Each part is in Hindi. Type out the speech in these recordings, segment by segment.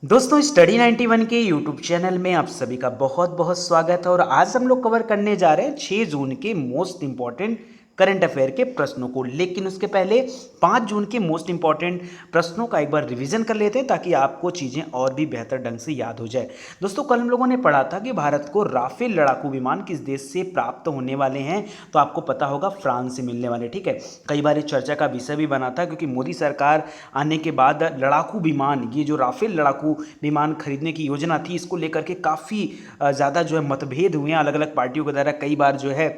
दोस्तों स्टडी 91 के यूट्यूब चैनल में आप सभी का बहुत बहुत स्वागत है। और आज हम लोग कवर करने जा रहे हैं 6 जून के मोस्ट इंपॉर्टेंट करंट अफेयर के प्रश्नों को। लेकिन उसके पहले 5 जून के मोस्ट इंपॉर्टेंट प्रश्नों का एक बार रिवीजन कर लेते हैं ताकि आपको चीज़ें और भी बेहतर ढंग से याद हो जाए। दोस्तों कल हम लोगों ने पढ़ा था कि भारत को राफेल लड़ाकू विमान किस देश से प्राप्त होने वाले हैं, तो आपको पता होगा फ्रांस से मिलने वाले। ठीक है, कई बार चर्चा का विषय भी बना था क्योंकि मोदी सरकार आने के बाद लड़ाकू विमान, ये जो राफेल लड़ाकू विमान खरीदने की योजना थी, इसको लेकर के काफ़ी ज़्यादा जो है मतभेद हुए हैं अलग अलग पार्टियों के द्वारा। कई बार जो है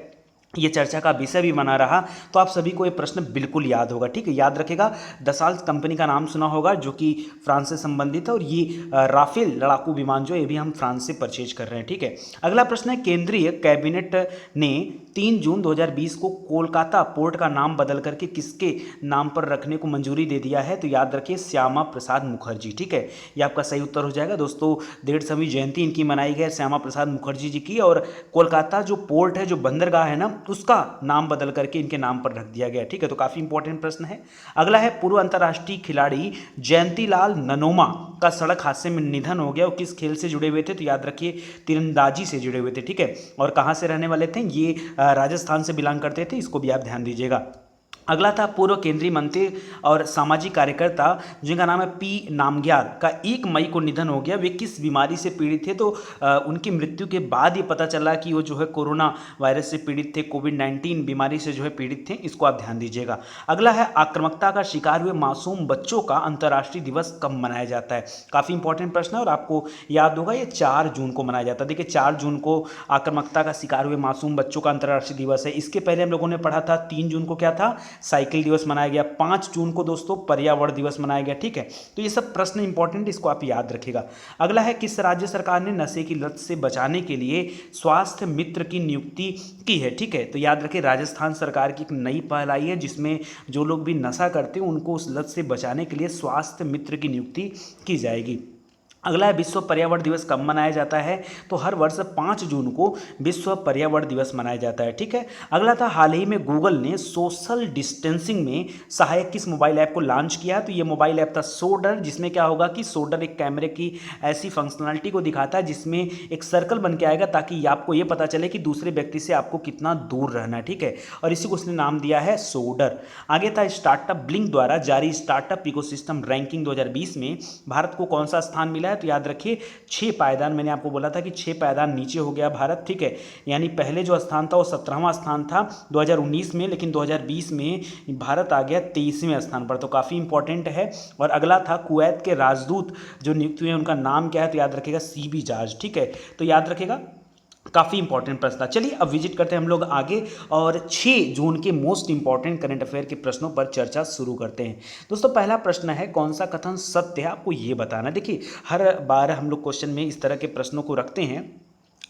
ये चर्चा का विषय भी बना रहा। तो आप सभी को ये प्रश्न बिल्कुल याद होगा। ठीक है, याद रखेगा। दसाल्ट कंपनी का नाम सुना होगा जो कि फ्रांस से संबंधित है, और ये राफेल लड़ाकू विमान जो ये भी हम फ्रांस से परचेज कर रहे हैं। ठीक है, अगला प्रश्न है, केंद्रीय कैबिनेट ने 3 जून 2020 को कोलकाता पोर्ट का नाम बदल करके किसके नाम पर रखने को मंजूरी दे दिया है? तो याद रखिए श्यामा प्रसाद मुखर्जी। ठीक है, ये आपका सही उत्तर हो जाएगा। दोस्तों 150वीं जयंती इनकी मनाई गई श्यामा प्रसाद मुखर्जी जी की, और कोलकाता जो पोर्ट है, जो बंदरगाह है ना, उसका नाम बदल करके इनके नाम पर रख दिया गया। ठीक है, तो काफ़ी इंपॉर्टेंट प्रश्न है। अगला है, पूर्व अंतर्राष्ट्रीय खिलाड़ी जयंतीलाल ननोमा का सड़क हादसे में निधन हो गया। वो किस खेल से जुड़े हुए थे? तो याद रखिए तीरंदाजी से जुड़े हुए थे। ठीक है, और कहाँ से रहने वाले थे? ये राजस्थान से बिलोंग करते थे। इसको भी आप ध्यान दीजिएगा। अगला था, पूर्व केंद्रीय मंत्री और सामाजिक कार्यकर्ता जिनका नाम है पी नामग्याल का 1 मई को निधन हो गया। वे किस बीमारी से पीड़ित थे? तो उनकी मृत्यु के बाद ये पता चला कि वो जो है कोरोना वायरस से पीड़ित थे, कोविड-19 बीमारी से जो है पीड़ित थे। इसको आप ध्यान दीजिएगा। अगला है, आक्रामकता का शिकार हुए मासूम बच्चों का अंतर्राष्ट्रीय दिवस कब मनाया जाता है? काफ़ी इंपॉर्टेंट प्रश्न है और आपको याद होगा ये 4 जून को मनाया जाता है। देखिए 4 जून को आक्रामकता का शिकार हुए मासूम बच्चों का अंतर्राष्ट्रीय दिवस है। इसके पहले हम लोगों ने पढ़ा था 3 जून को क्या था? साइकिल दिवस मनाया गया। 5 जून को दोस्तों पर्यावरण दिवस मनाया गया। ठीक है, तो ये सब प्रश्न इंपॉर्टेंट, इसको आप याद रखिएगा। अगला है, किस राज्य सरकार ने नशे की लत से बचाने के लिए स्वास्थ्य मित्र की नियुक्ति की है? ठीक है, तो याद रखिए राजस्थान सरकार की एक नई पहल आई है जिसमें जो लोग भी नशा करते हैं उनको उस लत से बचाने के लिए स्वास्थ्य मित्र की नियुक्ति की जाएगी। अगला है, विश्व पर्यावरण दिवस कब मनाया जाता है? तो हर वर्ष 5 जून को विश्व पर्यावरण दिवस मनाया जाता है। ठीक है, अगला था, हाल ही में गूगल ने सोशल डिस्टेंसिंग में सहायक किस मोबाइल ऐप को लॉन्च किया? तो ये मोबाइल ऐप था सोडर, जिसमें क्या होगा कि सोडर एक कैमरे की ऐसी फंक्शनलिटी को दिखाता है जिसमें एक सर्कल बन के आएगा ताकि आपको ये पता चले कि दूसरे व्यक्ति से आपको कितना दूर रहना है। ठीक है, और इसी को उसने नाम दिया है सोडर। आगे था, स्टार्टअप ब्लिंक द्वारा जारी स्टार्टअप इकोसिस्टम रैंकिंग 2020 में भारत को कौन सा स्थान मिला है? तो याद रखिए 6 पायदान, मैंने आपको बोला था कि 6 पायदान नीचे हो गया भारत। ठीक है, यानी पहले जो स्थान था वो 17वां स्थान था 2019 में, लेकिन 2020 में भारत आ गया 23वें स्थान पर। तो काफ़ी इंपॉर्टेंट है। और अगला था, कुवैत के राजदूत जो नियुक्त हुए हैं उनका नाम क्या है? तो याद रखिएगा सीबी जाज। ठीक है, तो याद रखिएगा, काफ़ी इंपॉर्टेंट प्रश्न था। चलिए अब विजिट करते हैं हम लोग आगे और 6 जून के मोस्ट इंपॉर्टेंट करंट अफेयर के प्रश्नों पर चर्चा शुरू करते हैं। दोस्तों पहला प्रश्न है, कौन सा कथन सत्य है? आपको ये बताना है। देखिए हर बार हम लोग क्वेश्चन में इस तरह के प्रश्नों को रखते हैं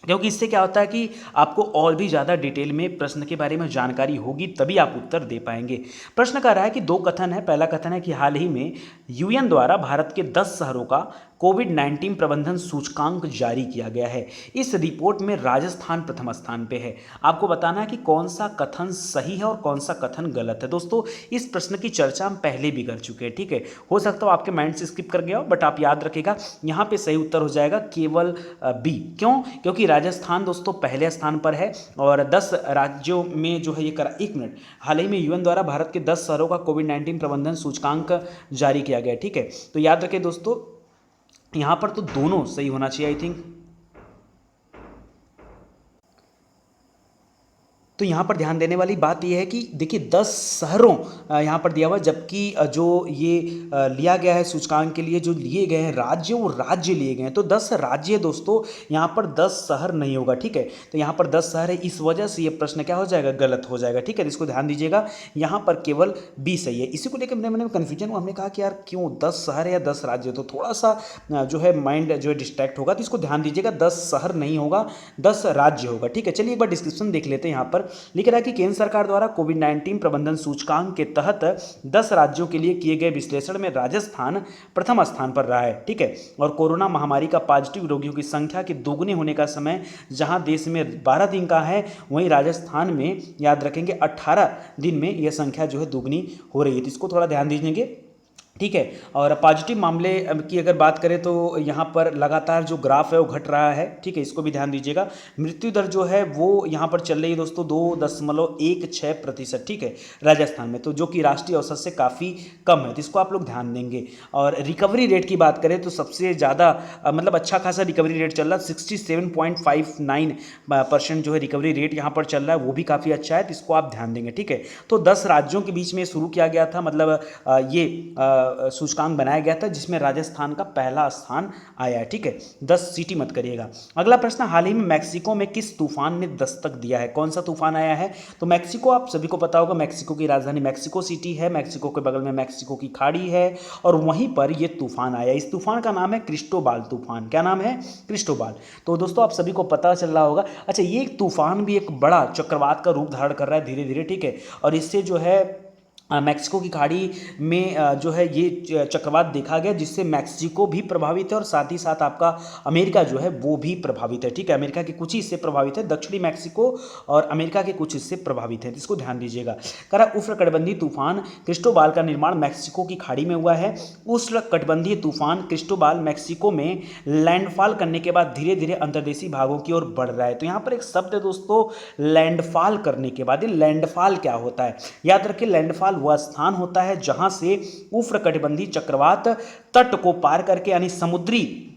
क्योंकि इससे क्या होता है कि आपको और भी ज़्यादा डिटेल में प्रश्न के बारे में जानकारी होगी, तभी आप उत्तर दे पाएंगे। प्रश्न कह रहा है कि 2 कथन है। पहला कथन है कि हाल ही में यूएन द्वारा भारत के 10 शहरों का कोविड-19 प्रबंधन सूचकांक जारी किया गया है। इस रिपोर्ट में राजस्थान प्रथम स्थान पे है। आपको बताना है कि कौन सा कथन सही है और कौन सा कथन गलत है। दोस्तों इस प्रश्न की चर्चा हम पहले भी कर चुके हैं। ठीक है, हो सकता हो आपके माइंड से स्किप कर गया हो, बट आप याद रखिएगा यहाँ पे सही उत्तर हो जाएगा केवल बी। क्यों? क्योंकि राजस्थान दोस्तों पहले स्थान पर है और 10 राज्यों में जो है ये करा। 1 मिनट, हाल ही में यूएन द्वारा भारत के 10 शहरों का कोविड-19 प्रबंधन सूचकांक जारी किया गया। ठीक है, तो याद रखें दोस्तों यहाँ पर तो दोनों सही होना चाहिए आई थिंक। तो यहाँ पर ध्यान देने वाली बात यह है कि देखिए 10 शहरों यहाँ पर दिया हुआ, जबकि जो ये लिया गया है सूचकांक के लिए जो लिए गए हैं राज्य, वो राज्य लिए गए हैं। तो 10 राज्य दोस्तों, यहाँ पर 10 शहर नहीं होगा। ठीक है, तो यहाँ पर 10 शहर है, इस वजह से ये प्रश्न क्या हो जाएगा? गलत हो जाएगा। ठीक है, इसको ध्यान दीजिएगा, यहाँ पर केवल बी सही है। इसी को लेकर मैंने कन्फ्यूजन हुआ, हमने कहा कि यार क्यों 10 शहर है या 10 राज्य, तो थोड़ा सा जो है माइंड जो है डिस्ट्रैक्ट होगा। तो इसको ध्यान दीजिएगा, 10 शहर नहीं होगा, 10 राज्य होगा। ठीक है, चलिए एक बार डिस्क्रिप्शन देख लेते हैं। यहाँ पर लिख रहा है कि केंद्र सरकार द्वारा कोविड-19 प्रबंधन सूचकांक के तहत 10 राज्यों के लिए किए गए विश्लेषण में राजस्थान प्रथम स्थान पर रहा है। ठीक है, और कोरोना महामारी का पॉजिटिव रोगियों की संख्या के दोगुने होने का समय जहां देश में 12 दिन का है, वहीं राजस्थान में याद रखेंगे 18 दिन में यह संख्या जो है दोगुनी हो रही है। तो इसको थोड़ा ध्यान दीजिएंगे। ठीक है। और पॉजिटिव मामले की अगर बात करें तो यहाँ पर लगातार जो ग्राफ है वो घट रहा है, ठीक है, इसको भी ध्यान दीजिएगा। मृत्यु दर जो है वो यहाँ पर चल रही है दोस्तों 2.16%, ठीक है, राजस्थान में, तो जो कि राष्ट्रीय औसत से काफ़ी कम है, तो इसको आप लोग ध्यान देंगे। और रिकवरी रेट की बात करें तो सबसे ज़्यादा मतलब अच्छा खासा रिकवरी रेट चल रहा है, 67.59% जो है रिकवरी रेट यहाँ पर चल रहा है, वो भी काफ़ी अच्छा है, तो इसको आप ध्यान देंगे, ठीक है। तो 10 राज्यों के बीच में शुरू किया गया था, मतलब ये सूचकांक बनाया गया था जिसमें राजस्थान का पहला स्थान आया है, ठीक है। 10 सीटी मत करिएगा। अगला प्रश्न, हाल ही में मैक्सिको में किस तूफान ने दस्तक दिया है? कौन सा तूफान आया है? तो मैक्सिको, आप सभी को पता होगा, मैक्सिको की राजधानी मैक्सिको सिटी है, मैक्सिको के बगल में मैक्सिको की खाड़ी है और वहीं पर यह तूफान आया। इस तूफान का नाम है क्रिस्टोबाल तूफान। क्या नाम है? क्रिस्टोबाल। तो दोस्तों आप सभी को पता चल रहा होगा। अच्छा, ये एक तूफान भी एक बड़ा चक्रवात का रूप धारण कर रहा है धीरे धीरे, ठीक है, और इससे जो है मैक्सिको की खाड़ी में जो है ये चक्रवात देखा गया, जिससे मैक्सिको भी प्रभावित है और साथ ही साथ आपका अमेरिका जो है वो भी प्रभावित है, ठीक है। अमेरिका के कुछ ही हिस्से प्रभावित है, दक्षिणी मैक्सिको और अमेरिका के कुछ हिस्से प्रभावित हैं, इसको ध्यान दीजिएगा। कह उष्णकटिबंधीय तूफान क्रिस्टोबाल का निर्माण मैक्सिको की खाड़ी में हुआ है। उष्णकटिबंधीय तूफान क्रिस्टोबाल मैक्सिको में लैंडफॉल करने के बाद धीरे धीरे अंतर्देशीय भागों की ओर बढ़ रहा है। तो यहाँ पर एक शब्द है दोस्तों, लैंडफॉल करने के बाद। ये लैंडफॉल क्या होता है? याद रखिए, लैंडफॉल वह स्थान होता है जहां से उष्णकटिबंधीय चक्रवात तट को पार करके, यानी समुद्री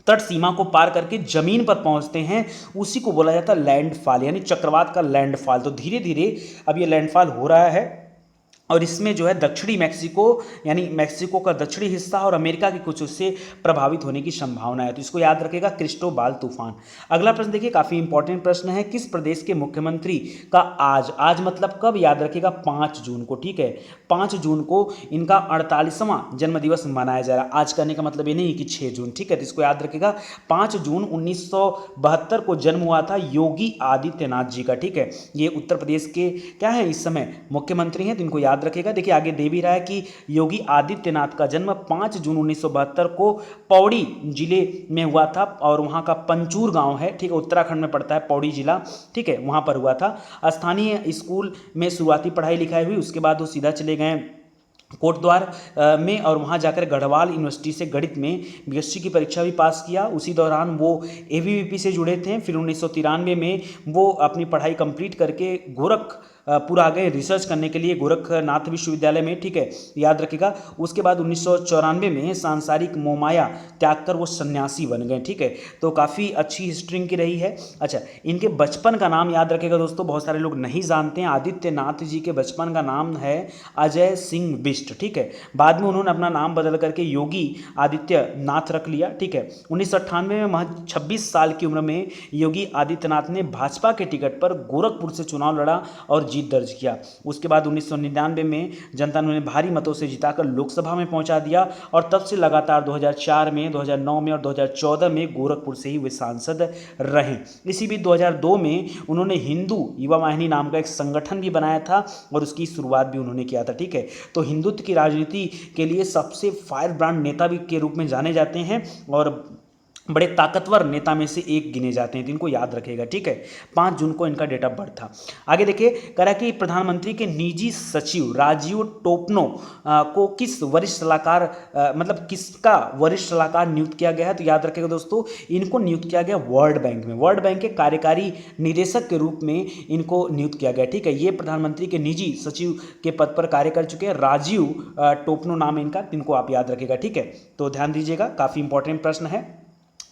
तट सीमा को पार करके जमीन पर पहुंचते हैं, उसी को बोला जाता है लैंडफॉल, यानी चक्रवात का लैंडफॉल। तो धीरे धीरे अब ये लैंडफॉल हो रहा है और इसमें जो है दक्षिणी मैक्सिको, यानी मैक्सिको का दक्षिणी हिस्सा और अमेरिका के कुछ उससे प्रभावित होने की संभावना है, तो इसको याद रखेगा, क्रिस्टोबाल तूफान। अगला प्रश्न देखिए, काफी इंपॉर्टेंट प्रश्न है। किस प्रदेश के मुख्यमंत्री का आज मतलब कब? याद रखेगा 5 जून को, ठीक है, 5 जून को इनका 48वां जन्मदिवस मनाया जा रहा है। आज करने का मतलब ये नहीं कि 6 जून, ठीक है, तो इसको याद रखेगा। 5 जून 1972 को जन्म हुआ था योगी आदित्यनाथ जी का, ठीक है। ये उत्तर प्रदेश के क्या है इस समय? मुख्यमंत्री हैं, तो इनको याद रखेगा। देखिए आगे दे भी रहा है कि योगी आदित्यनाथ का जन्म 5 जून 1972 को पौड़ी जिले में हुआ था और वहां का पंचूर गांव है, ठीक है, उत्तराखंड में पड़ता है पौड़ी जिला, ठीक है, वहां पर हुआ था। स्थानीय स्कूल में शुरुआती पढ़ाई लिखाई हुई, उसके बाद वो सीधा चले गए कोटद्वार में और वहाँ जाकर गढ़वाल यूनिवर्सिटी से गणित में बीएससी की परीक्षा भी पास किया। उसी दौरान वो एबीवीपी से जुड़े थे। फिर 1993 में वो अपनी पढ़ाई कंप्लीट करके गोरखपुर आ गए रिसर्च करने के लिए, गोरखनाथ विश्वविद्यालय में, ठीक है, याद रखिएगा। उसके बाद 1994 में सांसारिक मोमाया त्याग कर वो सन्यासी बन गए, ठीक है। तो काफ़ी अच्छी हिस्ट्री इनकी रही है। अच्छा, इनके बचपन का नाम याद रखिएगा दोस्तों, बहुत सारे लोग नहीं जानते हैं। आदित्यनाथ जी के बचपन का नाम है अजय सिंह बिष्ट, ठीक है। बाद में उन्होंने अपना नाम बदल करके योगी आदित्यनाथ रख लिया, ठीक है। 1998 में महज 26 साल की उम्र में योगी आदित्यनाथ ने भाजपा के टिकट पर गोरखपुर से चुनाव लड़ा और जीत दर्ज किया। उसके बाद 1999 में जनता ने उन्हें भारी मतों से जिताकर लोकसभा में पहुंचा दिया और तब से लगातार 2004 में, 2009 में और 2014 में गोरखपुर से ही वे सांसद रहे। इसी बीच 2002 में उन्होंने हिंदू युवा वाहिनी नाम का एक संगठन भी बनाया था और उसकी शुरुआत भी उन्होंने किया था, ठीक है। तो हिंदुत्व की राजनीति के लिए सबसे फायर ब्रांड नेता भी के रूप में जाने जाते हैं और बड़े ताकतवर नेता में से एक गिने जाते हैं, तो इनको याद रखेगा, ठीक है। 5 जून को इनका डेट ऑफ बर्थ था। आगे देखिए, कह रहा है कि प्रधानमंत्री के निजी सचिव राजीव टोपनो को किस वरिष्ठ सलाहकार मतलब किसका वरिष्ठ सलाहकार नियुक्त किया गया है? तो याद रखेगा दोस्तों, इनको नियुक्त किया गया वर्ल्ड बैंक में, वर्ल्ड बैंक के कार्यकारी निदेशक के रूप में इनको नियुक्त किया गया, ठीक है। ये प्रधानमंत्री के निजी सचिव के पद पर कार्य कर चुके हैं, राजीव टोपनो नाम है इनका, इनको आप याद रखेगा, ठीक है। तो ध्यान दीजिएगा, काफ़ी इंपॉर्टेंट प्रश्न है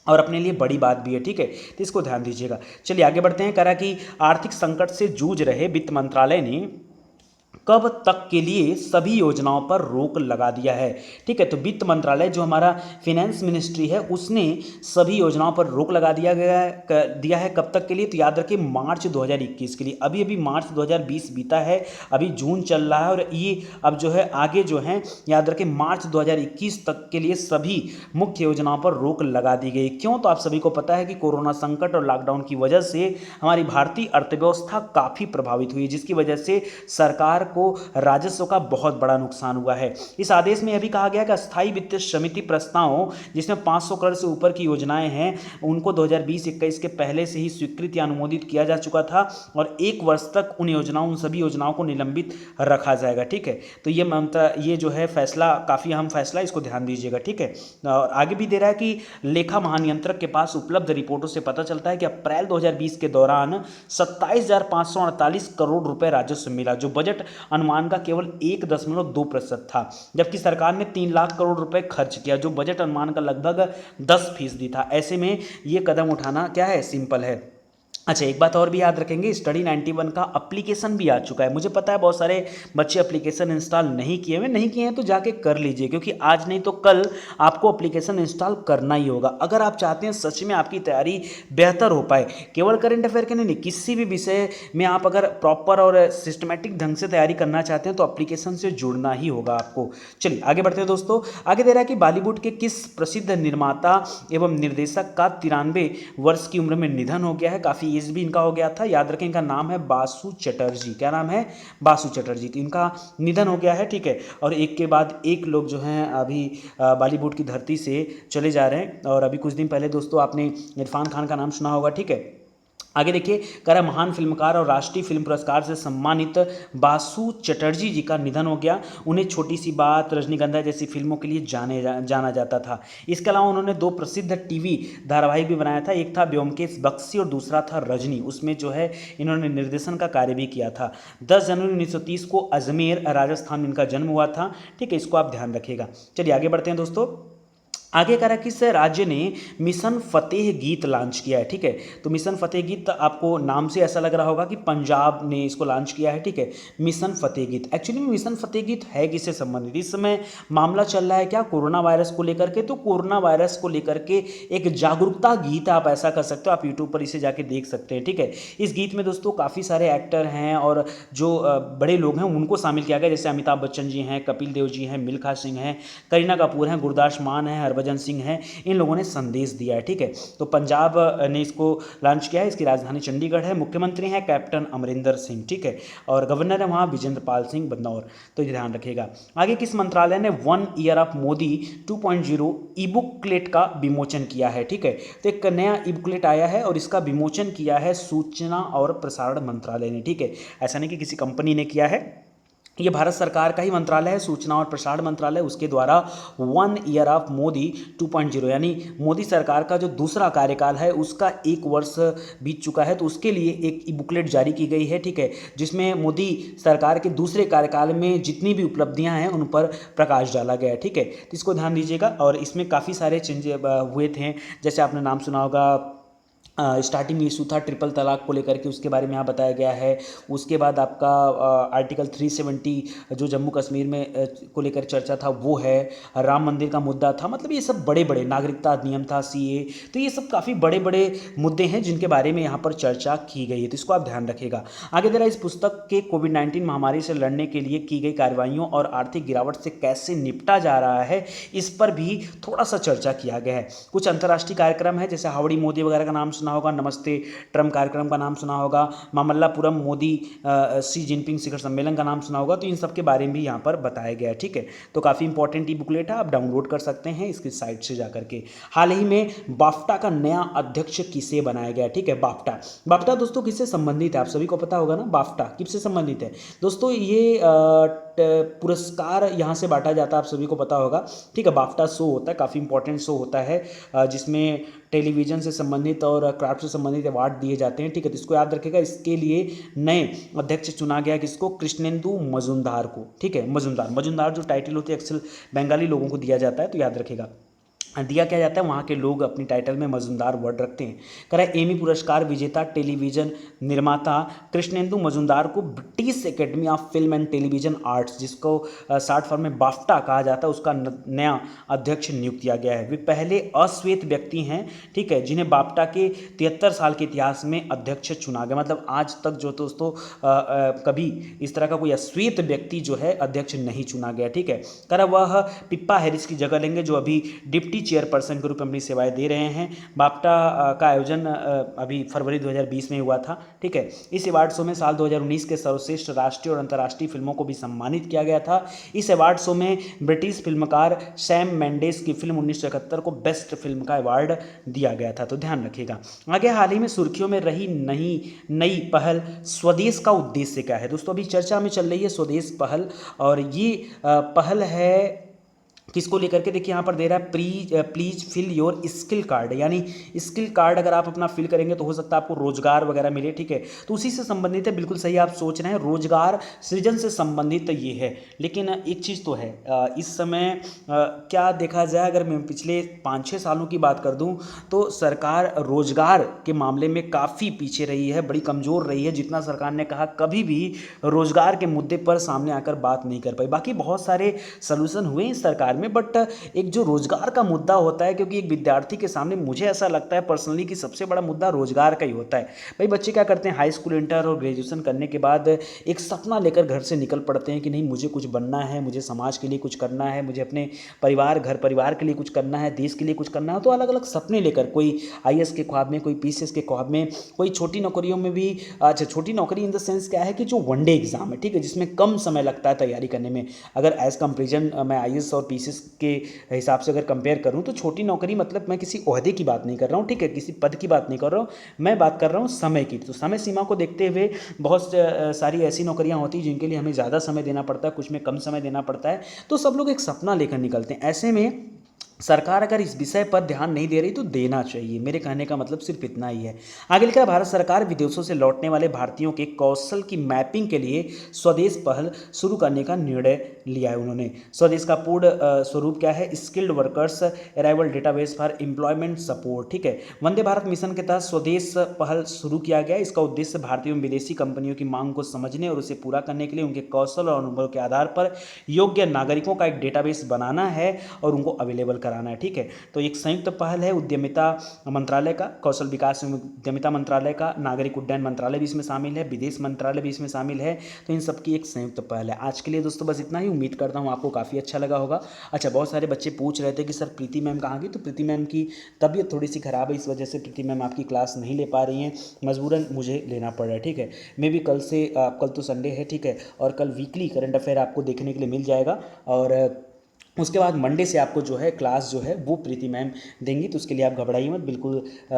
और अपने लिए बड़ी बात भी है, ठीक है, तो इसको ध्यान दीजिएगा। चलिए आगे बढ़ते हैं। कह रहा कि आर्थिक संकट से जूझ रहे वित्त मंत्रालय ने कब तक के लिए सभी योजनाओं पर रोक लगा दिया है, ठीक है। तो वित्त मंत्रालय जो हमारा फाइनेंस मिनिस्ट्री है उसने सभी योजनाओं पर रोक लगा दिया है कब तक के लिए? तो याद रखिए मार्च 2021 के लिए। अभी अभी मार्च 2020 बीता है, अभी जून चल रहा है और ये अब जो है आगे जो है याद रखिए मार्च 2021 तक के लिए सभी मुख्य योजनाओं पर रोक लगा दी गई। क्यों? तो आप सभी को पता है कि कोरोना संकट और लॉकडाउन की वजह से हमारी भारतीय अर्थव्यवस्था काफ़ी प्रभावित हुई, जिसकी वजह से सरकार को राजस्व का बहुत बड़ा नुकसान हुआ है। इस आदेश में यह भी कहा गया कि अस्थायी वित्तीय समिति प्रस्तावों जिसमें 500 करोड़ से ऊपर की योजनाएं हैं उनको 2020-21 के पहले से ही स्वीकृत या अनुमोदित किया जा चुका था और 1 वर्ष तक उन सभी योजनाओं को निलंबित रखा जाएगा। ठीक है, तो ये जो है फैसला काफ़ी अहम फैसला, इसको ध्यान दीजिएगा। ठीक है, और आगे भी दे रहा है कि लेखा महानियंत्रक के पास उपलब्ध रिपोर्टों से पता चलता है कि अप्रैल 2020 के दौरान 27,548 करोड़ रुपए राजस्व मिला, जो बजट अनुमान का केवल 1.2% था, जबकि सरकार ने 3 लाख करोड़ रुपए खर्च किया, जो बजट अनुमान का लगभग 10% था। ऐसे में ये कदम उठाना क्या है, सिंपल है। अच्छा, एक बात और भी याद रखेंगे, स्टडी 91 का एप्लीकेशन भी आ चुका है। मुझे पता है बहुत सारे बच्चे एप्लीकेशन इंस्टॉल नहीं किए हैं तो जाके कर लीजिए, क्योंकि आज नहीं तो कल आपको एप्लीकेशन इंस्टॉल करना ही होगा अगर आप चाहते हैं सच में आपकी तैयारी बेहतर हो पाए। केवल करंट अफेयर के नहीं, किसी भी विषय में आप अगर प्रॉपर और सिस्टमेटिक ढंग से तैयारी करना चाहते हैं तो एप्लीकेशन से जुड़ना ही होगा आपको। चलिए आगे बढ़ते हैं दोस्तों। आगे दे रहा है कि बॉलीवुड के किस प्रसिद्ध निर्माता एवं निर्देशक का 93 वर्ष की उम्र में निधन हो गया है। काफ़ी एज भी इनका हो गया था। याद रखें, इनका नाम है बासु चटर्जी। क्या नाम है? बासु चटर्जी। तो इनका निधन हो गया है। ठीक है, और एक के बाद एक लोग जो हैं अभी बॉलीवुड की धरती से चले जा रहे हैं। और अभी कुछ दिन पहले दोस्तों आपने इरफान खान का नाम सुना होगा। ठीक है, आगे देखिए, कह रहा महान फिल्मकार और राष्ट्रीय फिल्म पुरस्कार से सम्मानित बासु चटर्जी जी का निधन हो गया। उन्हें छोटी सी बात, रजनीगंधा जैसी फिल्मों के लिए जाना जाता था। इसके अलावा उन्होंने 2 प्रसिद्ध टीवी धारावाहिक भी बनाया था। एक था ब्योमकेश बख्शी और दूसरा था रजनी। उसमें जो है इन्होंने निर्देशन का कार्य भी किया था। 10 जनवरी 1930 को अजमेर राजस्थान में इनका जन्म हुआ था। ठीक है, इसको आप ध्यान रखिएगा। चलिए आगे बढ़ते हैं दोस्तों। आगे कह रहा है किस राज्य ने मिशन फतेह गीत लॉन्च किया है। ठीक है, तो मिशन फतेह गीत आपको नाम से ऐसा लग रहा होगा कि पंजाब ने इसको लॉन्च किया है। ठीक है, मिशन फतेह गीत एक्चुअली में मिशन फतेह गीत है किससे संबंधित? इस समय मामला चल रहा है क्या, कोरोना वायरस को लेकर के। तो कोरोना वायरस को लेकर के एक जागरूकता गीत, आप ऐसा कर सकते हो, आप यूट्यूब पर इसे जाके देख सकते हैं। ठीक है, इस गीत में दोस्तों काफ़ी सारे एक्टर हैं और जो बड़े लोग हैं उनको शामिल किया गया, जैसे अमिताभ बच्चन जी हैं, कपिल देव जी हैं, मिल्खा सिंह हैं, करीना कपूर हैं, गुरदास मान हैं, हरभजन सिंह हैं। इन लोगों ने संदेश दिया है। ठीक है, तो पंजाब ने इसको लॉन्च किया है। इसकी राजधानी चंडीगढ़ है। मुख्यमंत्री हैं कैप्टन अमरिंदर सिंह। ठीक है, और गवर्नर है वहाँ विजेंद्र पाल सिंह बदनौर। तो ये ध्यान रखिएगा। आगे किस मंत्रालय ने 1 year of Modi 2.0 E booklet का विमोचन किया है? ठीक है, तो एक नया ई बुकलेट आया है और इसका विमोचन किया है सूचना और प्रसारण मंत्रालय ने। ठीक है, ऐसा नहीं कि किसी कंपनी ने किया है, ये भारत सरकार का ही मंत्रालय है, सूचना और प्रसारण मंत्रालय, उसके द्वारा 1 ईयर ऑफ मोदी 2.0 यानी मोदी सरकार का जो दूसरा कार्यकाल है उसका 1 वर्ष बीत चुका है, तो उसके लिए एक ई बुकलेट जारी की गई है। ठीक है, जिसमें मोदी सरकार के दूसरे कार्यकाल में जितनी भी उपलब्धियां हैं उन पर प्रकाश डाला गया है। ठीक है, तो इसको ध्यान दीजिएगा। और इसमें काफ़ी सारे चेंज हुए थे, जैसे आपने नाम सुना होगा, स्टार्टिंग में इशू था ट्रिपल तलाक को लेकर के, उसके बारे में यहाँ बताया गया है। उसके बाद आपका आर्टिकल 370 जो जम्मू कश्मीर में को लेकर चर्चा था वो है। राम मंदिर का मुद्दा था। मतलब ये सब बड़े बड़े, नागरिकता अधिनियम था, सीए, तो ये सब काफ़ी बड़े बड़े मुद्दे हैं जिनके बारे में यहाँ पर चर्चा की गई है, तो इसको आप ध्यान रखिएगा। आगे दे रहा है इस पुस्तक के कोविड-19 महामारी से लड़ने के लिए की गई कार्रवाइयों और आर्थिक गिरावट से कैसे निपटा जा रहा है, इस पर भी थोड़ा सा चर्चा किया गया है। कुछ अंतर्राष्ट्रीय कार्यक्रम है, जैसे हावड़ी मोदी वगैरह का नाम सुना होगा, नमस्ते ट्रम्प कार्यक्रम का नाम सुना होगा, मामल्लापुरम मोदी शी जिनपिंग शिखर सम्मेलन का नाम सुना होगा, तो इन सब के बारे में भी यहाँ पर बताया गया है। ठीक है, तो काफ़ी इंपॉर्टेंट ई बुकलेट है, आप डाउनलोड कर सकते हैं इसकी साइट से जाकर के। हाल ही में बाफ्टा का नया अध्यक्ष किसे बनाया गया? ठीक है, बाफ्टा दोस्तों किससे संबंधित है? आप सभी को पता होगा ना, बाफ्टा किससे संबंधित है दोस्तों? ये पुरस्कार यहाँ से बांटा जाता है, आप सभी को पता होगा। ठीक है, बाफ्टा शो होता है, काफ़ी इंपॉर्टेंट शो होता है, जिसमें टेलीविज़न से संबंधित और क्राफ्ट से संबंधित अवार्ड दिए जाते हैं। ठीक है, तो इसको याद रखिएगा। इसके लिए नए अध्यक्ष चुना गया, किसको? कृष्णेंदु मजुमदार को। ठीक है, मजुमदार जो टाइटल होती है अक्सर बंगाली लोगों को दिया जाता है, तो याद रखिएगा। दिया क्या जाता है, वहाँ के लोग अपनी टाइटल में मजुमदार वर्ड रखते हैं। कह रहा है एमी पुरस्कार विजेता टेलीविज़न निर्माता कृष्णेंदु मजुमदार को British academy of film and television arts, जिसको शॉर्ट फॉर्म में बाफ्टा कहा जाता है, उसका नया अध्यक्ष नियुक्त किया गया है। वे पहले अश्वेत व्यक्ति हैं, ठीक है, जिन्हें बाफ्टा के 73 साल के इतिहास में अध्यक्ष चुना गया। मतलब आज तक जो दोस्तों कभी इस तरह का कोई अश्वेत व्यक्ति जो है अध्यक्ष नहीं चुना गया। ठीक है, कह रहा वह पिप्पा हैरिस की जगह लेंगे, जो अभी डिप्टी जूरी चेयरपर्सन के रूप में अपनी सेवाएं दे रहे हैं। बाफ्टा का आयोजन अभी फरवरी 2020 में हुआ था, ठीक है। इस अवार्ड शो में साल 2019 के सर्वश्रेष्ठ राष्ट्रीय और अंतर्राष्ट्रीय फिल्मों को भी सम्मानित किया गया था। इस अवार्ड शो में ब्रिटिश फिल्मकार सैम मेंडेस की फिल्म 1971 को बेस्ट फिल्म का अवार्ड दिया गया था, तो ध्यान रखिएगा। आगे हाल ही में सुर्खियों में रही नई पहल स्वदेश का उद्देश्य क्या है दोस्तों? अभी चर्चा में चल रही है स्वदेश पहल, और ये पहल है किसको लेकर के? देखिए यहाँ पर दे रहा है please fill your skill card, यानी स्किल कार्ड अगर आप अपना फिल करेंगे तो हो सकता है आपको रोजगार वगैरह मिले, ठीक है। तो उसी से संबंधित है, बिल्कुल सही आप सोच रहे हैं, रोजगार सृजन से संबंधित ये है। लेकिन एक चीज़ तो है, इस समय क्या देखा जाए, अगर मैं पिछले 5-6 सालों की बात कर दूं तो सरकार रोजगार के मामले में काफ़ी पीछे रही है, बड़ी कमज़ोर रही है। जितना सरकार ने कहा, कभी भी रोजगार के मुद्दे पर सामने आकर बात नहीं कर पाई। बाकी बहुत सारे सलूशन हुए इस सरकार में, बट एक जो रोजगार का मुद्दा होता है, क्योंकि एक विद्यार्थी के सामने मुझे ऐसा लगता है पर्सनली कि सबसे बड़ा मुद्दा रोजगार का ही होता है। भाई बच्चे क्या करते हैं, हाई स्कूल, इंटर और ग्रेजुएशन करने के बाद एक सपना लेकर घर से निकल पड़ते हैं कि नहीं मुझे कुछ बनना है, मुझे समाज के लिए कुछ करना है, मुझे अपने घर परिवार के लिए कुछ करना है, देश के लिए कुछ करना है। तो अलग अलग सपने लेकर, कोई IAS के ख्वाब में, कोई PCS के ख्वाब में, कोई छोटी नौकरियों में भी। अच्छा, छोटी नौकरी इन द सेंस क्या है कि जो वनडे एग्जाम है, ठीक है, जिसमें कम समय लगता है तैयारी करने में। अगर एज कंपेरिजन मैं IAS और PCS के हिसाब से अगर कंपेयर करूं तो छोटी नौकरी मतलब मैं किसी ओहदे की बात नहीं कर रहा हूं, ठीक है, किसी पद की बात नहीं कर रहा हूं, मैं बात कर रहा हूं समय की। तो समय सीमा को देखते हुए बहुत सारी ऐसी नौकरियां होती हैं जिनके लिए हमें ज़्यादा समय देना पड़ता है, कुछ में कम समय देना पड़ता है। तो सब लोग एक सपना लेकर निकलते हैं। ऐसे में सरकार अगर इस विषय पर ध्यान नहीं दे रही तो देना चाहिए। मेरे कहने का मतलब सिर्फ इतना ही है। आगे लिखा है, भारत सरकार विदेशों से लौटने वाले भारतीयों के कौशल की मैपिंग के लिए स्वदेश पहल शुरू करने का निर्णय लिया है उन्होंने। स्वदेश का पूर्ण स्वरूप क्या है? Skilled workers arrival database for employment support, ठीक है। वंदे भारत मिशन के तहत स्वदेश पहल शुरू किया गया। इसका उद्देश्य भारतीय एवं विदेशी कंपनियों की मांग को समझने और उसे पूरा करने के लिए उनके कौशल और अनुभव के आधार पर योग्य नागरिकों का एक डेटाबेस बनाना है और उनको अवेलेबल कराना है, ठीक है। तो एक संयुक्त पहल है उद्यमिता मंत्रालय का, कौशल विकास एवं उद्यमिता मंत्रालय का, नागरिक उड्डयन मंत्रालय भी इसमें शामिल है, विदेश मंत्रालय भी इसमें शामिल है। तो इन सबकी एक संयुक्त पहल है। आज के लिए दोस्तों बस इतना ही। उम्मीद करता हूँ आपको काफ़ी अच्छा लगा होगा। अच्छा, बहुत सारे बच्चे पूछ रहे थे कि सर प्रीति मैम कहाँ गई? तो प्रीति मैम की तबीयत थोड़ी सी ख़राब है, इस वजह से प्रीति मैम आपकी क्लास नहीं ले पा रही हैं, मजबूरन मुझे लेना पड़ रहा है, ठीक है। मे भी कल से कल तो संडे है, ठीक है, और कल वीकली करंट अफेयर आपको देखने के लिए मिल जाएगा। और उसके बाद मंडे से आपको जो है क्लास जो है वो प्रीति मैम देंगी, तो उसके लिए आप घबराइए मत, बिल्कुल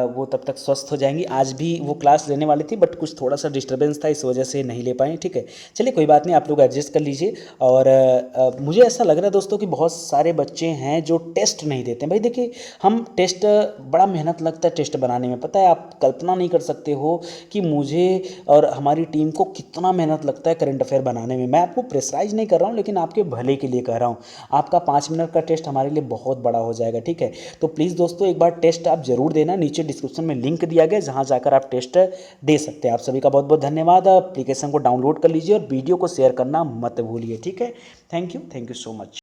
वो तब तक स्वस्थ हो जाएंगी। आज भी वो क्लास लेने वाली थी बट कुछ थोड़ा सा डिस्टर्बेंस था, इस वजह से नहीं ले पाए, ठीक है। चलिए कोई बात नहीं, आप लोग एडजस्ट कर लीजिए। और मुझे ऐसा लग रहा है दोस्तों कि बहुत सारे बच्चे हैं जो टेस्ट नहीं देते हैं। भाई देखिए, हम टेस्ट, बड़ा मेहनत लगता है टेस्ट बनाने में, पता है, आप कल्पना नहीं कर सकते हो कि मुझे और हमारी टीम को कितना मेहनत लगता है करंट अफेयर बनाने में। मैं आपको प्रेशराइज नहीं कर रहा हूँ, लेकिन आपके भले के लिए कह रहा हूँ। आपका 5 मिनट का टेस्ट हमारे लिए बहुत बड़ा हो जाएगा, ठीक है। तो प्लीज़ दोस्तों एक बार टेस्ट आप जरूर देना। नीचे डिस्क्रिप्शन में लिंक दिया गया जहां जाकर आप टेस्ट दे सकते हैं। आप सभी का बहुत बहुत धन्यवाद। एप्लीकेशन को डाउनलोड कर लीजिए और वीडियो को शेयर करना मत भूलिए, ठीक है। Thank you so much.